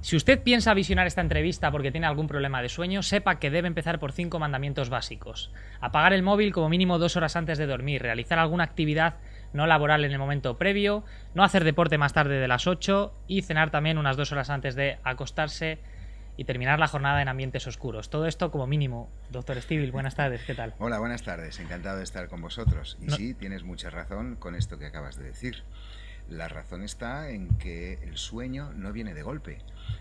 Si usted piensa visionar esta entrevista porque tiene algún problema de sueño, sepa que debe empezar por 5 mandamientos básicos. Apagar el móvil como mínimo 2 horas antes de dormir, realizar alguna actividad no laboral en el momento previo, no hacer deporte más tarde de las 8 y cenar también unas 2 horas antes de acostarse y terminar la jornada en ambientes oscuros. Todo esto como mínimo. Doctor Estíbil, buenas tardes, ¿qué tal? Hola, buenas tardes, encantado de estar con vosotros. Y sí, tienes mucha razón con esto que acabas de decir. La razón está en que el sueño no viene de golpe.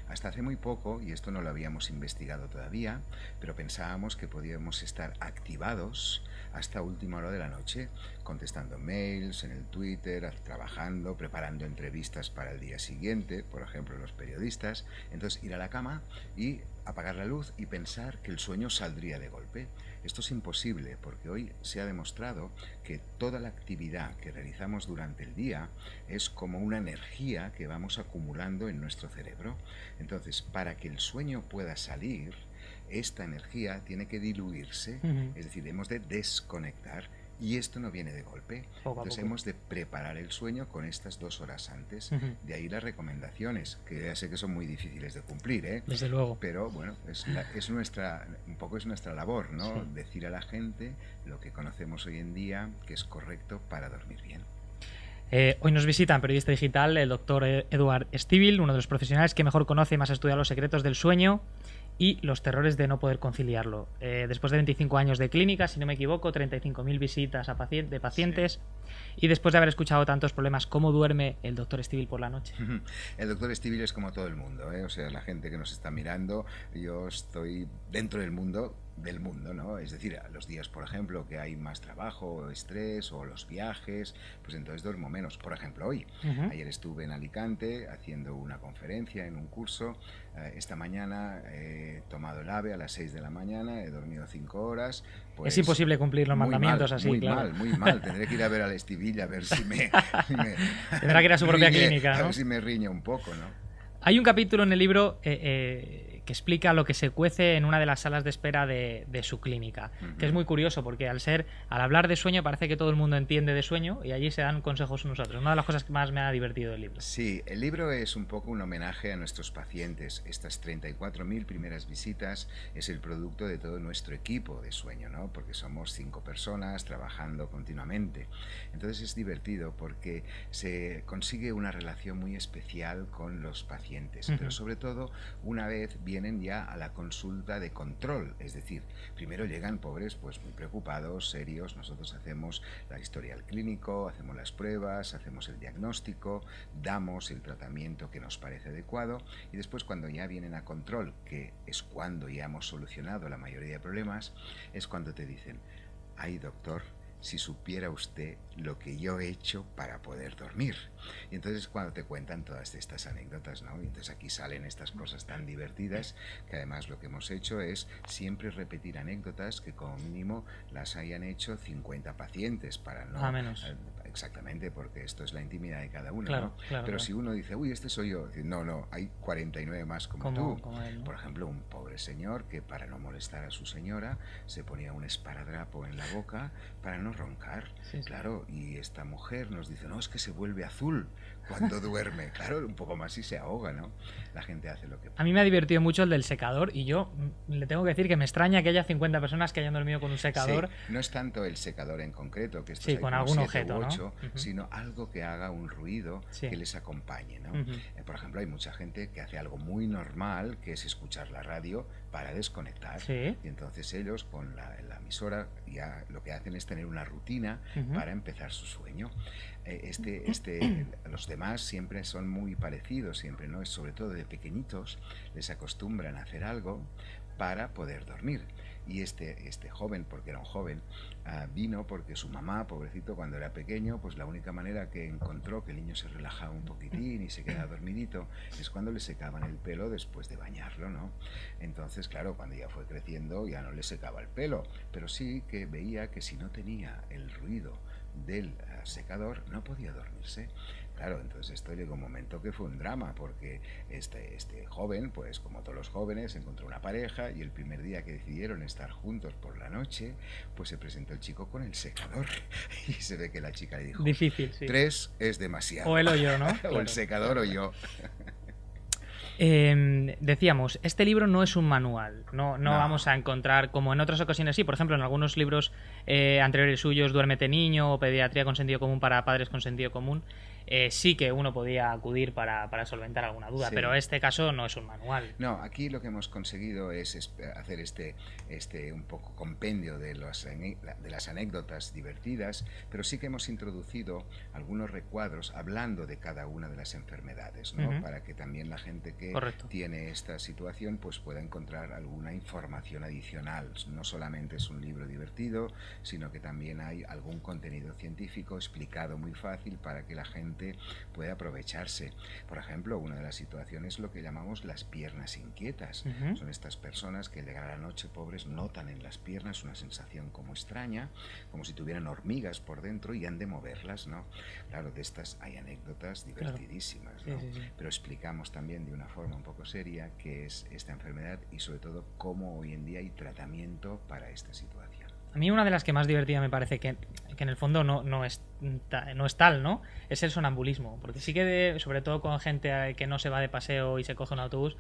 Hasta hace muy poco, y esto no lo habíamos investigado todavía, pero pensábamos que podíamos estar activados hasta última hora de la noche, contestando mails, en el Twitter, trabajando, preparando entrevistas para el día siguiente, por ejemplo los periodistas. Entonces ir a la cama y apagar la luz y pensar que el sueño saldría de golpe. Esto es imposible porque hoy se ha demostrado que toda la actividad que realizamos durante el día es como una energía que vamos acumulando en nuestro cerebro. Entonces, para que el sueño pueda salir, esta energía tiene que diluirse, es decir, hemos de desconectar. Y esto no viene de golpe. Entonces hemos de preparar el sueño con estas 2 horas antes. De ahí las recomendaciones, que ya sé que son muy difíciles de cumplir, ¿eh? Desde luego. Pero bueno, un poco es nuestra labor, ¿no? Sí. Decir a la gente lo que conocemos hoy en día, que es correcto para dormir bien. Hoy nos visita en Periodista Digital el doctor Eduard Estíbil, uno de los profesionales que mejor conoce y más ha estudiado los secretos del sueño y los terrores de no poder conciliarlo. Después de 25 años de clínica, si no me equivoco, 35.000 visitas de pacientes, sí. Y después de haber escuchado tantos problemas, ¿cómo duerme el doctor Estíbil por la noche? El doctor Estíbil es como todo el mundo, ¿eh? O sea, la gente que nos está mirando, yo estoy dentro del mundo, ¿no? Es decir, los días, por ejemplo, que hay más trabajo, o estrés, o los viajes, pues entonces duermo menos. Por ejemplo, hoy, ayer estuve en Alicante haciendo una conferencia en un curso. Esta mañana he tomado el AVE a las 6 de la mañana, he dormido 5 horas. Pues es imposible cumplir los mandamientos así, claro. Muy mal. Tendré que ir a ver al Estíbil a ver si me Tendrá que ir a su propia clínica, ¿no? A ver si me riñe un poco, ¿no? Hay un capítulo en el libro que explica lo que se cuece en una de las salas de espera de su clínica, que es muy curioso porque al hablar de sueño parece que todo el mundo entiende de sueño y allí se dan consejos unos a otros. Una de las cosas que más me ha divertido del libro. Sí, el libro es un poco un homenaje a nuestros pacientes. Estas 34.000 primeras visitas es el producto de todo nuestro equipo de sueño, ¿no? Porque somos 5 personas trabajando continuamente. Entonces es divertido porque se consigue una relación muy especial con los pacientes, pero sobre todo una vez vienen ya a la consulta de control, es decir, primero llegan pobres pues muy preocupados, serios, nosotros hacemos la historial clínico, hacemos las pruebas, hacemos el diagnóstico, damos el tratamiento que nos parece adecuado y después cuando ya vienen a control, que es cuando ya hemos solucionado la mayoría de problemas, es cuando te dicen, ay doctor, si supiera usted lo que yo he hecho para poder dormir. Y entonces cuando te cuentan todas estas anécdotas, ¿no? Y entonces aquí salen estas cosas tan divertidas que además lo que hemos hecho es siempre repetir anécdotas que como mínimo las hayan hecho 50 pacientes para no... menos. Exactamente, porque esto es la intimidad de cada uno, claro, ¿no? Claro, pero si uno dice, uy, este soy yo, no, hay 49 más como tú. Como él, ¿no? Por ejemplo, un pobre señor que para no molestar a su señora se ponía un esparadrapo en la boca para no roncar. Sí. Claro, y esta mujer nos dice, no, es que se vuelve azul cuando duerme. Claro, un poco más y se ahoga, ¿no? La gente hace lo que puede. A mí me ha divertido mucho el del secador y yo le tengo que decir que me extraña que haya 50 personas que hayan dormido con un secador. Sí, no es tanto el secador en concreto, que esto sí, con algún objeto, 8, ¿no? Sino algo que haga un ruido que les acompañe, ¿no? Por ejemplo, hay mucha gente que hace algo muy normal, que es escuchar la radio para desconectar. Sí. Y entonces ellos con la emisora ya lo que hacen es tener una rutina para empezar su sueño. Los demás siempre son muy parecidos, siempre, ¿no? Sobre todo de pequeñitos les acostumbran a hacer algo para poder dormir. Y este joven, porque era un joven, vino porque su mamá, pobrecito, cuando era pequeño, pues la única manera que encontró que el niño se relajaba un poquitín y se quedaba dormidito es cuando le secaban el pelo después de bañarlo, ¿no? Entonces, claro, cuando ya fue creciendo ya no le secaba el pelo, pero sí que veía que si no tenía el ruido del secador no podía dormirse. Claro, entonces esto llegó un momento que fue un drama porque este joven, pues como todos los jóvenes, encontró una pareja y el primer día que decidieron estar juntos por la noche, pues se presentó el chico con el secador y se ve que la chica le dijo, difícil, sí. 3 es demasiado. O él o yo, ¿no? O el secador o yo. Decíamos, este libro no es un manual, no No. vamos a encontrar, como en otras ocasiones sí, por ejemplo, en algunos libros anteriores suyos, Duérmete niño o Pediatría con sentido común para padres con sentido común, sí que uno podía acudir para solventar alguna duda, Sí. pero este caso no es un manual. No, aquí lo que hemos conseguido es hacer un poco compendio de las anécdotas divertidas, pero sí que hemos introducido algunos recuadros hablando de cada una de las enfermedades, ¿no? Ujú. Para que también la gente que Correcto. tiene esta situación pues pueda encontrar alguna información adicional. No solamente es un libro divertido, sino que también hay algún contenido científico explicado muy fácil para que la gente pueda aprovecharse. Por ejemplo, una de las situaciones es lo que llamamos las piernas inquietas. Ujú. Son estas personas que al llegar a la noche, pobres, notan en las piernas una sensación como extraña, como si tuvieran hormigas por dentro y han de moverlas, ¿no? Claro, de estas hay anécdotas divertidísimas, Claro. ¿no? Sí, sí, sí. Pero explicamos también de una forma un poco seria qué es esta enfermedad y sobre todo cómo hoy en día hay tratamiento para esta situación. A mí una de las que más divertida me parece que en el fondo no es tal, ¿no? Es el sonambulismo. Porque sí que, sobre todo con gente que no se va de paseo y se coge un autobús,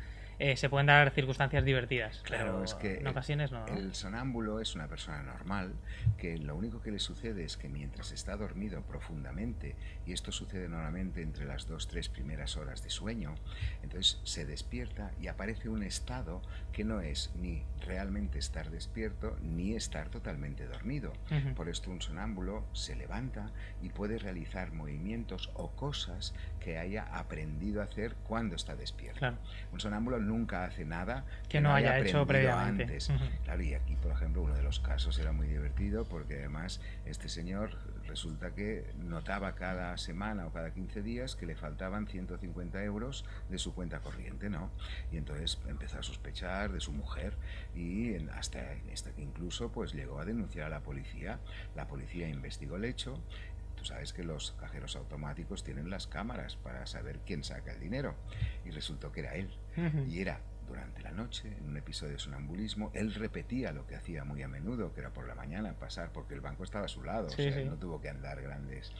se pueden dar circunstancias divertidas. Claro, pero es que en ocasiones no. el sonámbulo es una persona normal que lo único que le sucede es que mientras está dormido profundamente, y esto sucede normalmente entre las 2-3 primeras horas de sueño, entonces se despierta y aparece un estado que no es ni realmente estar despierto ni estar totalmente dormido. Ujú. Por esto un sonámbulo se levanta y puede realizar movimientos o cosas que haya aprendido a hacer cuando está despierto. Claro. Un sonámbulo nunca hace nada Que no haya aprendido hecho previamente. antes. Ujú. Claro, y aquí, por ejemplo, uno de los casos era muy divertido porque además este señor resulta que notaba cada semana o cada 15 días que le faltaban 150 euros de su cuenta corriente, ¿no? Y entonces empezó a sospechar de su mujer y hasta que incluso pues llegó a denunciar a la policía. La policía investigó el hecho. Tú sabes que los cajeros automáticos tienen las cámaras para saber quién saca el dinero y resultó que era él. Ujú. Y era durante la noche, en un episodio de sonambulismo, él repetía lo que hacía muy a menudo, que era por la mañana pasar, porque el banco estaba a su lado, Sí, o sea, sí. él no tuvo que andar grandes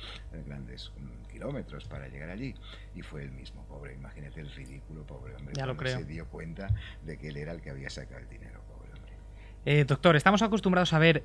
kilómetros para llegar allí, y fue él mismo, pobre, imagínate el ridículo, pobre hombre, Ya lo cuando creo. se dio cuenta de que él era el que había sacado el dinero, pobre hombre. Doctor, estamos acostumbrados a ver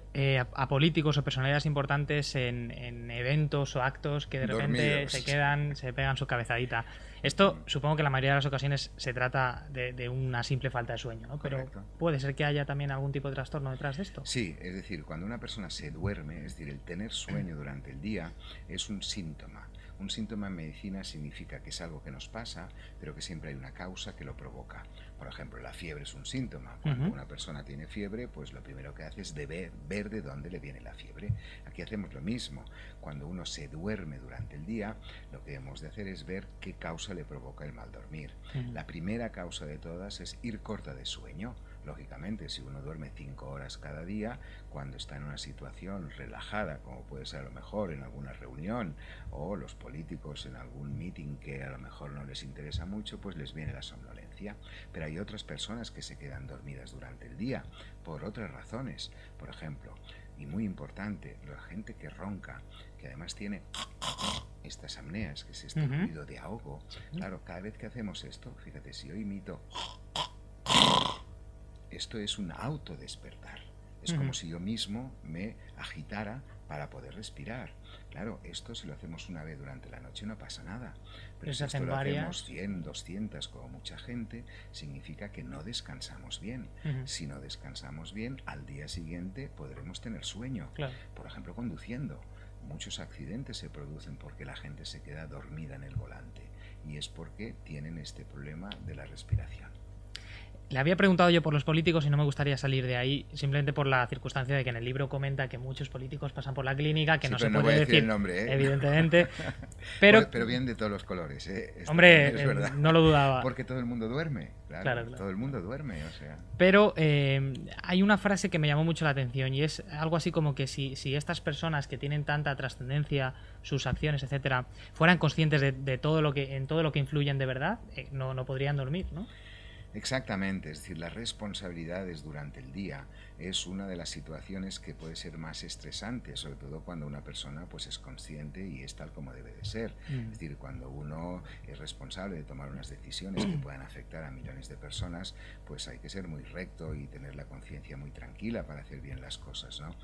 a políticos o personalidades importantes en eventos o actos que de repente Dormidos. se pegan su cabezadita. Esto supongo que la mayoría de las ocasiones se trata de una simple falta de sueño, ¿no? Pero Correcto. puede ser que haya también algún tipo de trastorno detrás de esto. Sí, es decir, cuando una persona se duerme, es decir, el tener sueño durante el día es un síntoma. Un síntoma en medicina significa que es algo que nos pasa, pero que siempre hay una causa que lo provoca. Por ejemplo, la fiebre es un síntoma. Cuando Ujú. una persona tiene fiebre, pues lo primero que hace es ver de dónde le viene la fiebre. Aquí hacemos lo mismo. Cuando uno se duerme durante el día, lo que hemos de hacer es ver qué causa le provoca el mal dormir. Ujú. La primera causa de todas es ir corta de sueño. Lógicamente, si uno duerme 5 horas cada día, cuando está en una situación relajada, como puede ser a lo mejor en alguna reunión o los políticos en algún meeting que a lo mejor no les interesa mucho, pues les viene la somnolencia. Pero hay otras personas que se quedan dormidas durante el día por otras razones. Por ejemplo, y muy importante, la gente que ronca, que además tiene estas apneas, que es este Ujú. ruido de ahogo. Claro, cada vez que hacemos esto, fíjate, si yo imito, esto es un autodespertar. Es como si yo mismo me agitara para poder respirar. Claro, esto si lo hacemos una vez durante la noche no pasa nada. Pero Si si esto hacen lo varias. hacemos 100, 200, como mucha gente, significa que no descansamos bien. Ujú. Si no descansamos bien, al día siguiente podremos tener sueño. Claro. Por ejemplo, conduciendo. Muchos accidentes se producen porque la gente se queda dormida en el volante. Y es porque tienen este problema de la respiración. Le había preguntado yo por los políticos y no me gustaría salir de ahí, simplemente por la circunstancia de que en el libro comenta que muchos políticos pasan por la clínica, que Sí, no pero se no puede voy a decir decir, el nombre, ¿eh? evidentemente. Pero bien de todos los colores, ¿eh? Esto hombre, también es verdad. no lo dudaba. Porque todo el mundo duerme, claro, Claro. todo el mundo duerme, o sea. Pero hay una frase que me llamó mucho la atención y es algo así como que si estas personas que tienen tanta trascendencia, sus acciones, etcétera, fueran conscientes de todo lo que influyen de verdad, no podrían dormir, ¿no? Exactamente, es decir, las responsabilidades durante el día es una de las situaciones que puede ser más estresante, sobre todo cuando una persona pues es consciente y es tal como debe de ser. Es decir, cuando uno es responsable de tomar unas decisiones que puedan afectar a millones de personas, pues hay que ser muy recto y tener la conciencia muy tranquila para hacer bien las cosas, ¿no?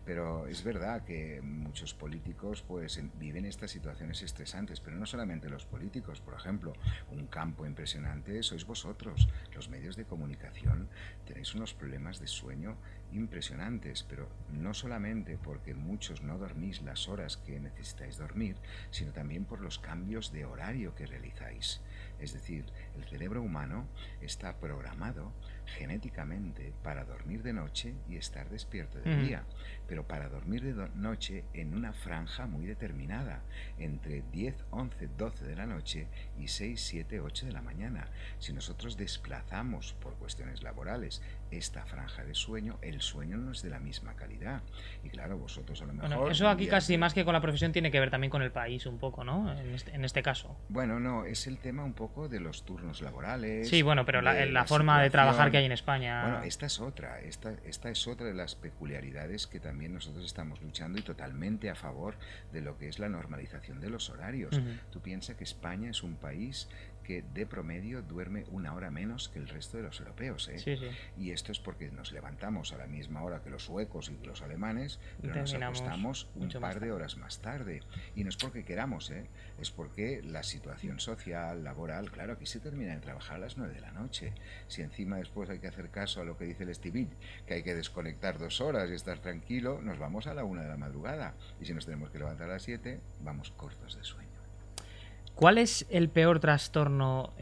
Pero es verdad que muchos políticos pues viven estas situaciones estresantes, pero no solamente los políticos. Por ejemplo, un campo impresionante sois vosotros, los medios de comunicación. Tenéis unos problemas de sueño impresionantes, pero no solamente porque muchos no dormís las horas que necesitáis dormir, sino también por los cambios de horario que realizáis. Es decir, el cerebro humano está programado genéticamente para dormir de noche y estar despierto de día, pero para dormir de noche en una franja muy determinada, entre 10, 11, 12 de la noche y 6, 7, 8 de la mañana. Si nosotros desplazamos por cuestiones laborales esta franja de sueño, el sueño no es de la misma calidad. Y claro, vosotros a lo mejor... Bueno, eso aquí casi más que con la profesión tiene que ver también con el país un poco, ¿no? En este caso. Bueno, no, es el tema un poco de los turnos laborales. Sí, bueno, pero la forma de trabajar que hay en España... Bueno, esta es otra. Esta es otra de las peculiaridades que también nosotros estamos luchando y totalmente a favor de lo que es la normalización de los horarios. Tú piensas que España es un país que de promedio duerme una hora menos que el resto de los europeos, ¿eh? Sí, sí. Y esto es porque nos levantamos a la misma hora que los suecos y que los alemanes, pero nos acostamos un par de horas más tarde. Y no es porque queramos, ¿eh? Es porque la situación social, laboral, claro, aquí se termina de trabajar a las 9 de la noche. Si encima después hay que hacer caso a lo que dice el Stevie, que hay que desconectar 2 horas y estar tranquilo, nos vamos a la 1 de la madrugada. Y si nos tenemos que levantar a las 7, vamos cortos de sueño. ¿Cuál es el peor trastorno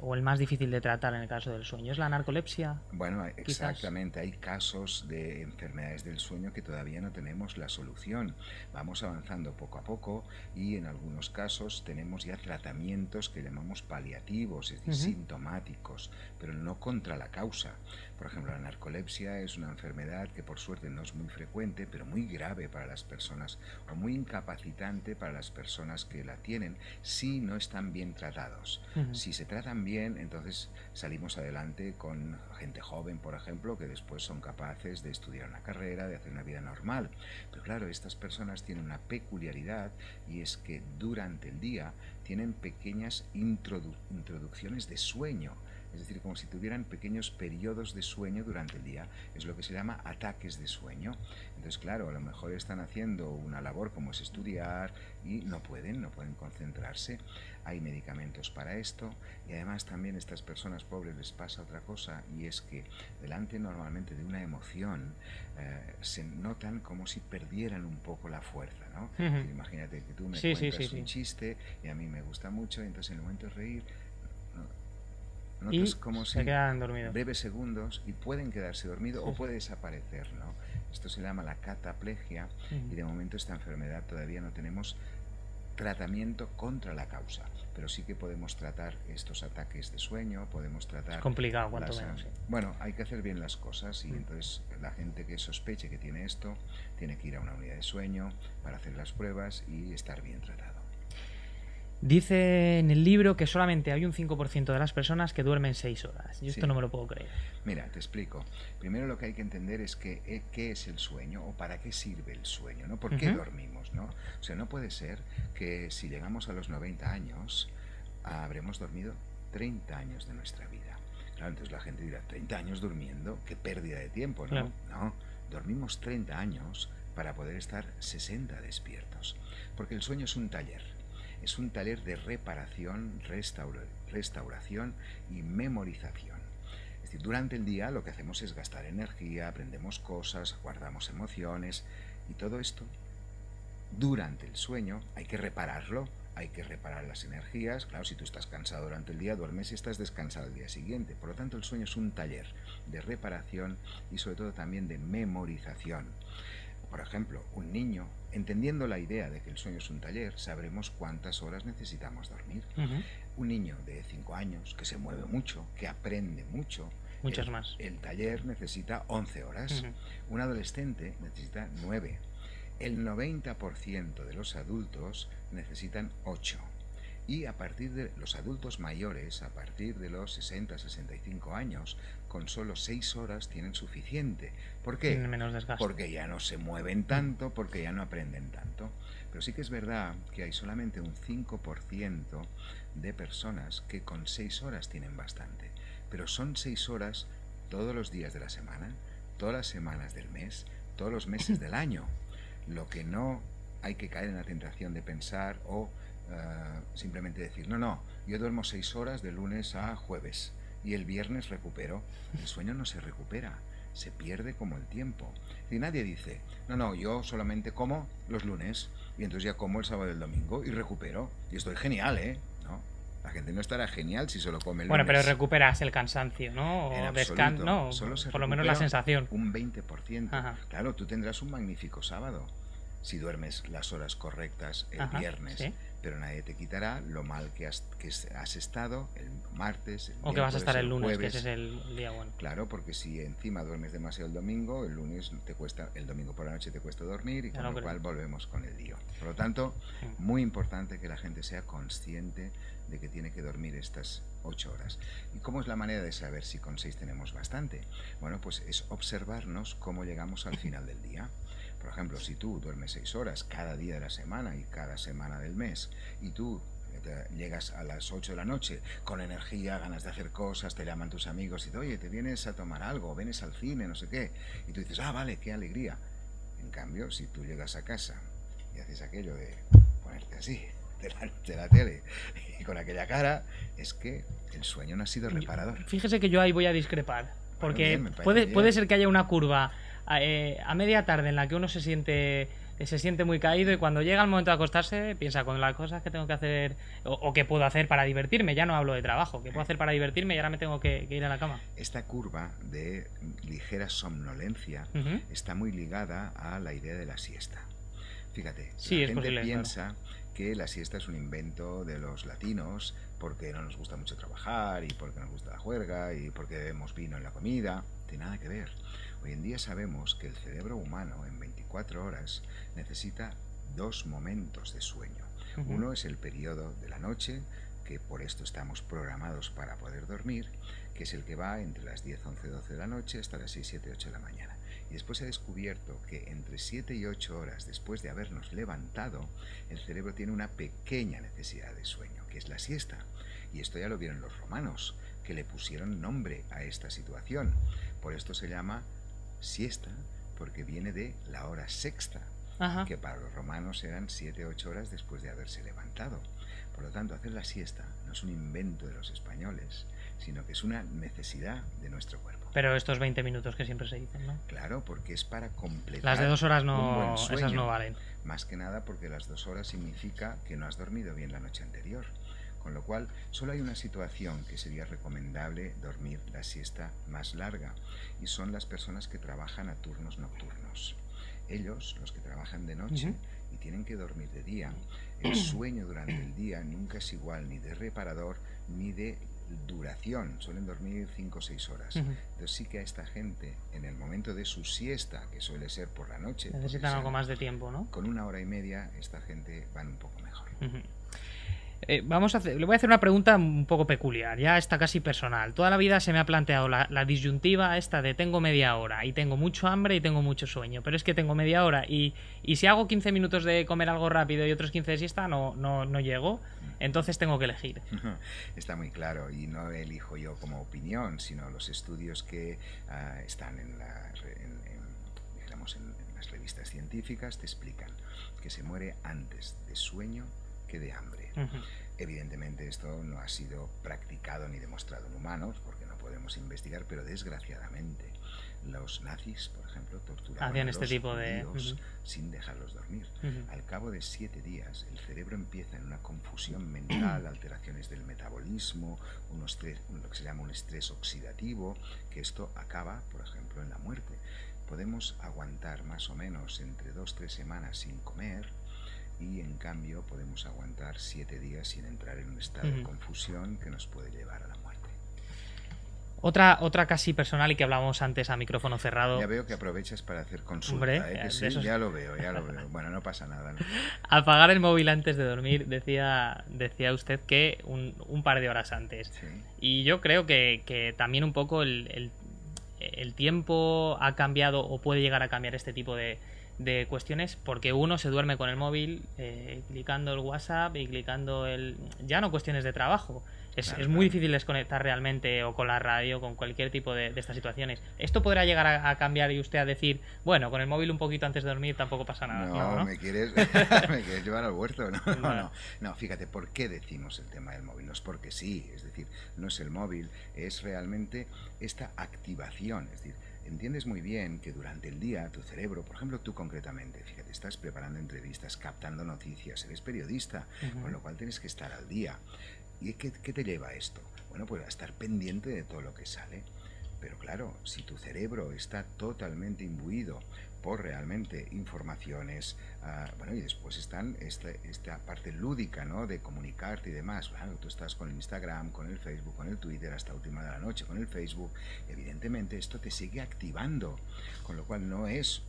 o el más difícil de tratar en el caso del sueño? ¿Es la narcolepsia? Bueno, quizás. Exactamente. Hay casos de enfermedades del sueño que todavía no tenemos la solución. Vamos avanzando poco a poco y en algunos casos tenemos ya tratamientos que llamamos paliativos, es decir, sintomáticos, pero no contra la causa. Por ejemplo, la narcolepsia es una enfermedad que por suerte no es muy frecuente, pero muy grave para las personas o muy incapacitante para las personas que la tienen si no están bien tratados. Si se tratan bien, entonces salimos adelante con gente joven, por ejemplo, que después son capaces de estudiar una carrera, de hacer una vida normal. Pero claro, estas personas tienen una peculiaridad y es que durante el día tienen pequeñas introducciones de sueño. Es decir, como si tuvieran pequeños periodos de sueño durante el día. Es lo que se llama ataques de sueño. Entonces, claro, a lo mejor están haciendo una labor como es estudiar y no pueden concentrarse. Hay medicamentos para esto y además también a estas personas pobres les pasa otra cosa y es que delante normalmente de una emoción se notan como si perdieran un poco la fuerza, ¿no? Imagínate que tú me cuentas un chiste y a mí me gusta mucho y entonces en el momento de reír notas como si se quedan dormidos. Breves segundos y pueden quedarse dormidos o puede desaparecer, ¿no? Esto se llama la cataplegia y de momento esta enfermedad todavía no tenemos tratamiento contra la causa, pero sí que podemos tratar estos ataques de sueño, podemos tratar... Es complicado, cuanto menos. Bueno, hay que hacer bien las cosas y entonces la gente que sospeche que tiene esto tiene que ir a una unidad de sueño para hacer las pruebas y estar bien tratado. Dice en el libro que solamente hay un 5% de las personas que duermen 6 horas. Yo esto no me lo puedo creer. Mira, te explico. Primero lo que hay que entender es que qué es el sueño o para qué sirve el sueño, ¿no? ¿Por qué dormimos, no? O sea, no puede ser que si llegamos a los 90 años habremos dormido 30 años de nuestra vida. Claro, entonces la gente dirá, 30 años durmiendo, qué pérdida de tiempo, ¿no? Claro. No, dormimos 30 años para poder estar 60 despiertos. Porque el sueño es un taller. Es un taller de reparación, restauración y memorización. Es decir, durante el día lo que hacemos es gastar energía, aprendemos cosas, guardamos emociones y todo esto durante el sueño hay que repararlo, hay que reparar las energías. Claro, si tú estás cansado durante el día, duermes y estás descansado el día siguiente. Por lo tanto, el sueño es un taller de reparación y sobre todo también de memorización. Por ejemplo, un niño, entendiendo la idea de que el sueño es un taller, sabremos cuántas horas necesitamos dormir. Un niño de 5 años que se mueve mucho, que aprende mucho, muchas más. El taller necesita 11 horas. Un adolescente necesita 9. El 90% de los adultos necesitan 8. Y a partir de los adultos mayores, a partir de los 60-65 años, con solo 6 horas tienen suficiente. ¿Por qué? Tienen menos desgaste. Porque ya no se mueven tanto, porque ya no aprenden tanto. Pero sí que es verdad que hay solamente un 5% de personas que con 6 horas tienen bastante. Pero son 6 horas todos los días de la semana, todas las semanas del mes, todos los meses del año. Lo que no hay que caer en la tentación de pensar o simplemente decir, no, yo duermo 6 horas de lunes a jueves y el viernes recupero. El sueño no se recupera, se pierde como el tiempo. Y nadie dice, no, yo solamente como los lunes y entonces ya como el sábado y el domingo y recupero. Y estoy genial, ¿no? La gente no estará genial si solo come el lunes. Bueno, pero recuperas el cansancio, ¿no? O no, solo se por lo menos la sensación. Un 20%. Ajá. Claro, tú tendrás un magnífico sábado si duermes las horas correctas el viernes. ¿Sí? Pero nadie te quitará lo mal que has estado el martes, el o que vas a estar el lunes, jueves. que ese es el día bueno. Claro, porque si encima duermes demasiado el domingo, el lunes te cuesta, el domingo por la noche te cuesta dormir y claro, con lo cual volvemos con el lío. Por lo tanto, muy importante que la gente sea consciente de que tiene que dormir estas 8 horas. ¿Y cómo es la manera de saber si con 6 tenemos bastante? Bueno, pues es observarnos cómo llegamos al final del día. Por ejemplo, si tú duermes 6 horas cada día de la semana y cada semana del mes y tú llegas a las 8 de la noche con energía, ganas de hacer cosas, te llaman tus amigos y te oye, te vienes a tomar algo, vienes al cine, no sé qué, y tú dices, vale, qué alegría. En cambio, si tú llegas a casa y haces aquello de ponerte así delante de la tele y con aquella cara, es que el sueño no ha sido reparador. Fíjese que yo ahí voy a discrepar, porque bien, puede ser que haya una curva a media tarde en la que uno se siente muy caído y cuando llega el momento de acostarse piensa con las cosas que tengo que hacer o que puedo hacer para divertirme. Ya no hablo de trabajo, que puedo hacer para divertirme y ahora me tengo que ir a la cama. Esta curva de ligera somnolencia está muy ligada a la idea de la siesta. Fíjate, sí, la gente piensa que la siesta es un invento de los latinos porque no nos gusta mucho trabajar y porque nos gusta la juerga y porque bebemos vino en la comida. No tiene nada que ver. Hoy en día sabemos que el cerebro humano en 24 horas necesita 2 momentos de sueño. Uno es el periodo de la noche, que por esto estamos programados para poder dormir, que es el que va entre las 10, 11, 12 de la noche hasta las 6, 7, 8 de la mañana. Y después se ha descubierto que entre 7 y 8 horas después de habernos levantado, el cerebro tiene una pequeña necesidad de sueño, que es la siesta. Y esto ya lo vieron los romanos, que le pusieron nombre a esta situación. Por esto se llama siesta, porque viene de la hora sexta, que para los romanos eran 7-8 horas después de haberse levantado. Por lo tanto, hacer la siesta no es un invento de los españoles, sino que es una necesidad de nuestro cuerpo. Pero estos 20 minutos que siempre se dicen, ¿no? Claro, porque es para completar. Las de 2 horas no, un buen sueño, esas no valen. Más que nada porque las 2 horas significa que no has dormido bien la noche anterior. Con lo cual, solo hay una situación que sería recomendable dormir la siesta más larga, y son las personas que trabajan a turnos nocturnos. Ellos, los que trabajan de noche y tienen que dormir de día, el sueño durante el día nunca es igual ni de reparador ni de duración. Suelen dormir 5 o 6 horas. Entonces sí que a esta gente, en el momento de su siesta, que suele ser por la noche, necesitan algo más de tiempo, ¿no? Con 1 hora y media, esta gente van un poco mejor. Le voy a hacer una pregunta un poco peculiar, ya está casi personal. Toda la vida se me ha planteado la disyuntiva esta de tengo media hora y tengo mucho hambre y tengo mucho sueño, pero es que tengo media hora y si hago 15 minutos de comer algo rápido y otros 15 de siesta no llego, entonces tengo que elegir. Está muy claro, y no elijo yo como opinión, sino los estudios que están en las revistas científicas te explican que se muere antes de sueño que de hambre. Evidentemente esto no ha sido practicado ni demostrado en humanos porque no podemos investigar, pero desgraciadamente los nazis, por ejemplo, torturaban a los judíos sin dejarlos dormir. Al cabo de 7 días el cerebro empieza en una confusión mental, alteraciones del metabolismo, lo que se llama un estrés oxidativo, que esto acaba, por ejemplo, en la muerte. Podemos aguantar más o menos entre 2-3 semanas sin comer, y en cambio podemos aguantar 7 días sin entrar en un estado de confusión que nos puede llevar a la muerte. Otra casi personal y que hablábamos antes a micrófono cerrado. Ya veo que aprovechas para hacer consulta. Hombre, Que sí, ya lo veo. Bueno, no pasa nada, ¿no? Apagar el móvil antes de dormir, decía usted que un par de horas antes. Sí. Y yo creo que también un poco el tiempo ha cambiado o puede llegar a cambiar este tipo de cuestiones, porque uno se duerme con el móvil clicando el WhatsApp y clicando ya no cuestiones de trabajo. Es muy difícil desconectar realmente, o con la radio, con cualquier tipo de estas situaciones. ¿Esto podrá llegar a cambiar y usted a decir, bueno, con el móvil un poquito antes de dormir tampoco pasa nada? No. ¿Me quieres llevar al huerto? No, fíjate, ¿por qué decimos el tema del móvil? No es porque sí, es decir, no es el móvil, es realmente esta activación, es decir, entiendes muy bien que durante el día tu cerebro, por ejemplo tú concretamente, fíjate, estás preparando entrevistas, captando noticias, eres periodista, con lo cual tienes que estar al día. ¿Y qué te lleva a esto? Bueno, pues a estar pendiente de todo lo que sale. Pero claro, si tu cerebro está totalmente imbuido por realmente informaciones, bueno, y después están esta parte lúdica, ¿no?, de comunicarte y demás. Claro, tú estás con el Instagram, con el Facebook, con el Twitter, hasta última de la noche con el Facebook. Evidentemente esto te sigue activando, con lo cual no es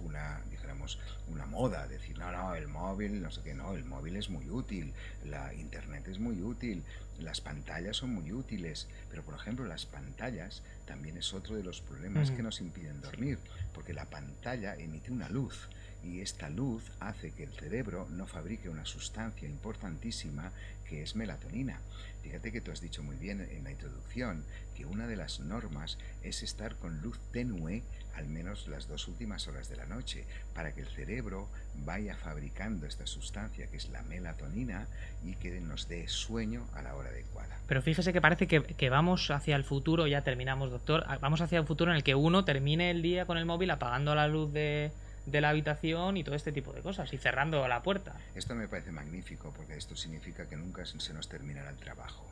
dijéramos, una moda, decir, no, el móvil, no sé qué, no, el móvil es muy útil, la internet es muy útil, las pantallas son muy útiles, pero por ejemplo las pantallas también es otro de los problemas que nos impiden dormir, porque la pantalla emite una luz y esta luz hace que el cerebro no fabrique una sustancia importantísima que es melatonina. Fíjate que tú has dicho muy bien en la introducción que una de las normas es estar con luz tenue al menos las 2 últimas horas de la noche, para que el cerebro vaya fabricando esta sustancia que es la melatonina y que nos dé sueño a la hora adecuada. Pero fíjese que parece que vamos hacia el futuro, ya terminamos, doctor, vamos hacia el futuro en el que uno termine el día con el móvil apagando la luz de la habitación y todo este tipo de cosas, y cerrando la puerta. Esto me parece magnífico, porque esto significa que nunca se nos terminará el trabajo.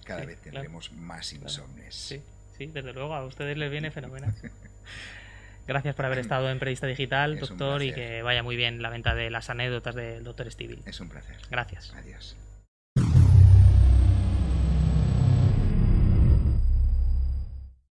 Cada vez tendremos más insomnes. Sí, desde luego, a ustedes les viene fenomenal. Gracias por haber estado en Periodista Digital, doctor, y que vaya muy bien la venta de las anécdotas del doctor Estíbaliz. Es un placer. Gracias. Adiós.